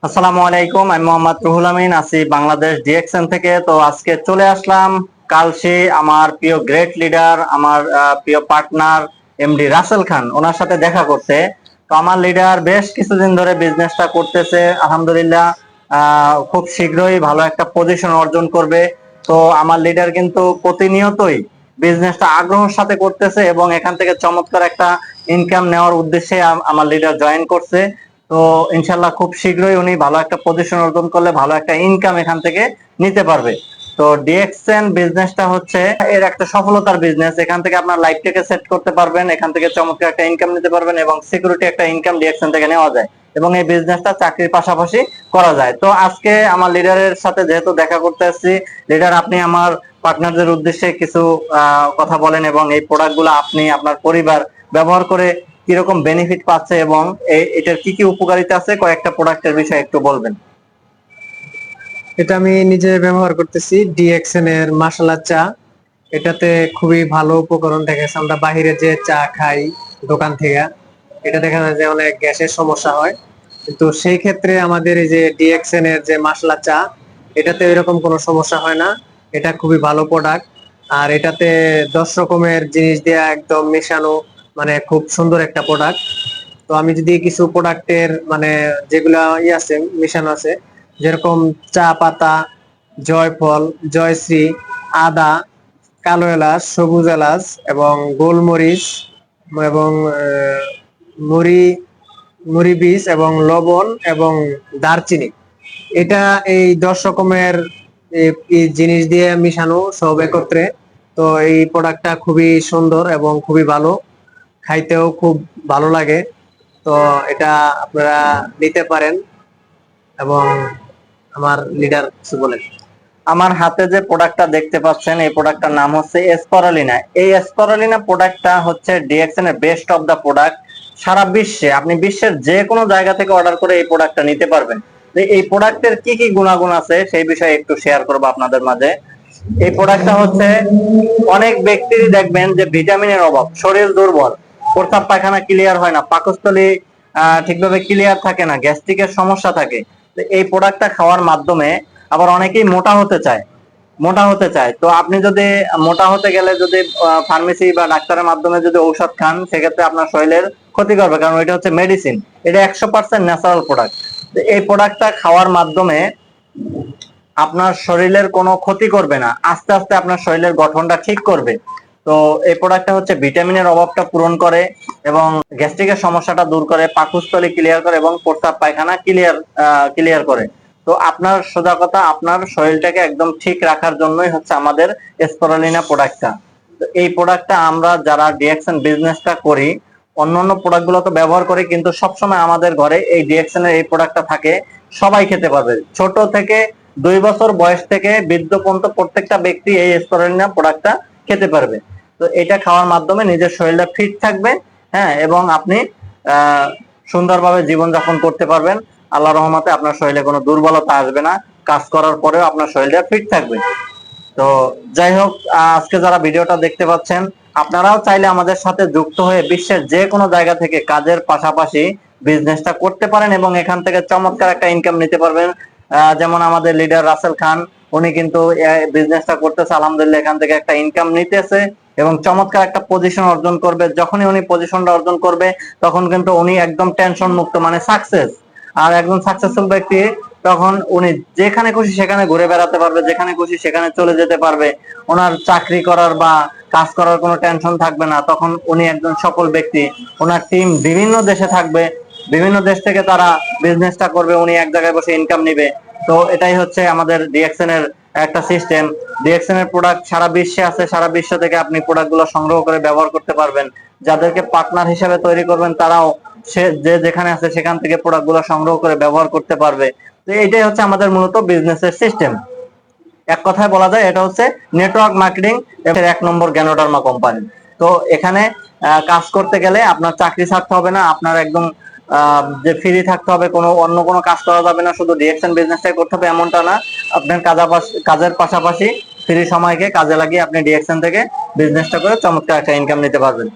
আসসালামু আলাইকুম, আমি মোহাম্মদ রুহুল আমিন আছি বাংলাদেশ ডিএক্সএন থেকে। তো আজকে চলে আসলাম কালসে আমার প্রিয় গ্রেট লিডার, আমার প্রিয় পার্টনার এমডি রাসেল খান, ওনার সাথে দেখা করতে। তো আমার লিডার বেশ কিছুদিন ধরে বিজনেসটা করতেছে, আলহামদুলিল্লাহ খুব শীঘ্রই ভালো একটা পজিশন অর্জন করবে। তো আমার লিডার কিন্তু প্রতিনিয়তই বিজনেসটা আগ্রহের সাথে করতেছে এবং এখান থেকে চমৎকার একটা ইনকাম নেওয়ার উদ্দেশ্যে আমার লিডার জয়েন করছে। তো ইনশাল্লাহ খুব শীঘ্রই উনি ভালো একটা পজিশন অর্জন করলে ভালো একটা ইনকাম এখান থেকে নিতে পারবে। তো ডিএক্সএন বিজনেসটা হচ্ছে এর একটা সফলতার বিজনেস। এখান থেকে আপনার লাইফটাকে সেট করতে পারবেন, এখান থেকে চমৎকার একটা ইনকাম নিতে পারবেন এবং সিকিউরিটি একটা ইনকাম ডিএক্সএন থেকে নেওয়া যায় এবং এই বিজনেসটা চাকরির পাশাপাশি করা যায়। তো আজকে আমার লিডারের সাথে যেহেতু দেখা করতে আসছি, লিডার আপনি আমার পার্টনারদের উদ্দেশ্যে কিছু কথা বলেন এবং এই প্রোডাক্টগুলো আপনি আপনার পরিবার ব্যবহার করে কিরকম বেনিফিট পাচ্ছে এবং এটার কি কি উপকারিতা আছে, কয়েকটা প্রোডাক্টের বিষয়ে একটু বলবেন। এটা আমি নিজে ব্যবহার করতেছি, ডিএক্সএন এর মশলা চা। এটাতে খুবই ভালো উপকরণ। দেখা যাচ্ছে আমরা বাহিরে যে চা খাই দোকান থেকে, এটা দেখা যায় যে অনেক গ্যাসের সমস্যা হয়, কিন্তু সেই ক্ষেত্রে আমাদের এই যে ডিএক্সএন এর যে মশলা চা, এটাতে এরকম কোনো সমস্যা হয় না। এটা খুবই ভালো প্রোডাক্ট। আর এটাতে 10 রকমের জিনিস দিয়ে একদম মেশানো, মানে খুব সুন্দর একটা প্রোডাক্ট। তো আমি যদি কিছু প্রোডাক্টের মানে যেগুলা আছে মেশানো আছে, যেরকম চা পাতা, জয়ফল, জয়শ্রী, আদা, কালো এলাচ, সবুজ এলাচ এবং গোলমরিচ এবং মুড়ি মুড়ি বীজ এবং লবণ এবং দারচিনি, এটা এই 10 রকমের এই জিনিস দিয়ে মিশানো সব একত্রে। তো এই প্রোডাক্টটা খুবই সুন্দর এবং খুবই ভালো, খাইতেও খুব ভালো লাগে। তো এটা আপনারা নিতে পারেন। এবং আমার লিডার কিছু বলেন। আমার হাতে যে প্রোডাক্টটা দেখতে পাচ্ছেন, এই প্রোডাক্টটার নাম হচ্ছে এসপারলিনা। এই এসপারলিনা প্রোডাক্টটা হচ্ছে ডিএক্সএন এর বেস্ট অফ দা প্রোডাক্ট। সারা বিশ্বে আপনি বিশ্বের যে কোনো জায়গা থেকে অর্ডার করে এই প্রোডাক্টটা নিতে পারবেন। তো এই প্রোডাক্টের কি কি গুণাগুণ আছে সেই বিষয়ে একটু শেয়ার করবো আপনাদের মাঝে। এই প্রোডাক্টটা হচ্ছে, অনেক ব্যক্তিরই দেখবেন যে ভিটামিনের অভাব, শরীর দুর্বল, প্রস্রাব পায়খানা ক্লিয়ার হয় না, পাকস্থলী ঠিকভাবে ক্লিয়ার থাকে না, গ্যাস্ট্রিকের সমস্যা থাকে। তো এই প্রোডাক্টটা খাওয়ার মাধ্যমে আবার অনেকেই মোটা হতে চায়। তো আপনি যদি মোটা হতে গেলে যদি ফার্মেসি বা ডাক্তারের মাধ্যমে যদি ঔষধ খান, সেক্ষেত্রে আপনার শরীরের ক্ষতি করবে, কারণ এটা হচ্ছে মেডিসিন। এটা 100% ন্যাচারাল প্রোডাক্ট। এই প্রোডাক্টটা খাওয়ার মাধ্যমে আপনার শরীরের কোনো ক্ষতি করবে না, আস্তে আস্তে আপনার শরীরের গঠনটা ঠিক করবে। তো এই প্রোডাক্টটা হচ্ছে ভিটামিনের অভাবটা পূরণ করে এবং গ্যাস্ট্রিকের সমস্যাটা দূর করে, পাকস্থলী ক্লিয়ার করে এবং প্রস্রাব পায়খানা ক্লিয়ার করে। তো আপনার সোজা কথা, আপনার শরীরটাকে একদম ঠিক রাখার জন্যই হচ্ছে আমাদের স্পিরুলিনা প্রোডাক্টটা। তো এই প্রোডাক্টটা আমরা যারা ডিএক্সএন বিজনেসটা করি, অন্যান্য প্রোডাক্টগুলো তো ব্যবহার করি, কিন্তু সবসময় আমাদের ঘরে এই ডিএক্সএন এর এই প্রোডাক্টটা থাকে। সবাই খেতে পারবে, ছোট থেকে 2 বছর বয়স থেকে বৃদ্ধ পর্যন্ত প্রত্যেকটা ব্যক্তি এই স্পিরুলিনা প্রোডাক্টটা খেতে পারবে। তো এটা খাওয়ার মাধ্যমে নিজের শরীরটা ফিট থাকবে, হ্যাঁ, এবং আপনি সুন্দরভাবে জীবনযাপন করতে পারবেন। আল্লাহ রহমতে আপনার শরীরে কোনো দুর্বলতা আসবে না, কাজ করার পরেও আপনার শরীরটা ফিট থাকবে। তো যাই হোক, আজকে যারা ভিডিওটা দেখতে পাচ্ছেন, আপনারাও চাইলে আমাদের সাথে যুক্ত হয়ে বিশ্বের যে কোনো জায়গা থেকে কাজের পাশাপাশি বিজনেসটা করতে পারেন এবং এখান থেকে চমৎকার একটা ইনকাম নিতে পারবেন। যেমন আমাদের লিডার রাসেল খান, উনি কিন্তু বিজনেসটা করতেছে, আলহামদুলিল্লাহ এখান থেকে একটা ইনকাম নিতেছে এবং চমৎকার একটা পজিশন অর্জন করবে। যখনই উনি পজিশনটা অর্জন করবে, তখন কিন্তু উনি একদম টেনশন মুক্ত, মানে সাকসেস। আর একজন সাকসেসফুল ব্যক্তি, তখন উনি যেখানে খুশি সেখানে ঘুরে বেড়াতে পারবে, যেখানে খুশি সেখানে চলে যেতে পারবে। ওনার চাকরি করার বা কাজ করার কোনো টেনশন থাকবে না। তখন উনি একজন সফল ব্যক্তি। ওনার টিম বিভিন্ন দেশে থাকবে, বিভিন্ন দেশ থেকে তারা বিজনেসটা করবে, উনি এক জায়গায় বসে ইনকাম নিবে। তো এটাই হচ্ছে আমাদের ডিএক্সএন এর একটা সিস্টেম। ডিএক্সএন এর প্রোডাক্ট সারা বিশ্বে আছে, সারা বিশ্ব থেকে আপনি প্রোডাক্টগুলো সংগ্রহ করে ব্যবহার করতে পারবেন। যাদেরকে পার্টনার হিসেবে তৈরি করবেন, তারাও সে যে যেখানে আছে সেখান থেকে প্রোডাক্টগুলো সংগ্রহ করে ব্যবহার করতে পারবে। তো এটাই হচ্ছে আমাদের মূলত বিজনেসের সিস্টেম। এক কথায় বলা যায় এটা হচ্ছে নেটওয়ার্ক মার্কেটিং এর 1 নম্বর জ্ঞানোডার্মা কোম্পানি। তো এখানে কাজ করতে গেলে আপনার চাকরি ছাড়তে হবে না, আপনার একদম যে ফ্রি থাকতে হবে, কোনো অন্য কোনো কাজ করা যাবে না, শুধু ডিএক্সএন বিজনেসটাই করতে হবে এমনটা না। আপনার কাজের পাশাপাশি ফ্রি সময়কে কাজে লাগিয়ে আপনি ডিএক্সএন থেকে বিজনেসটা করে চমৎকার একটা ইনকাম নিতে পারবেন।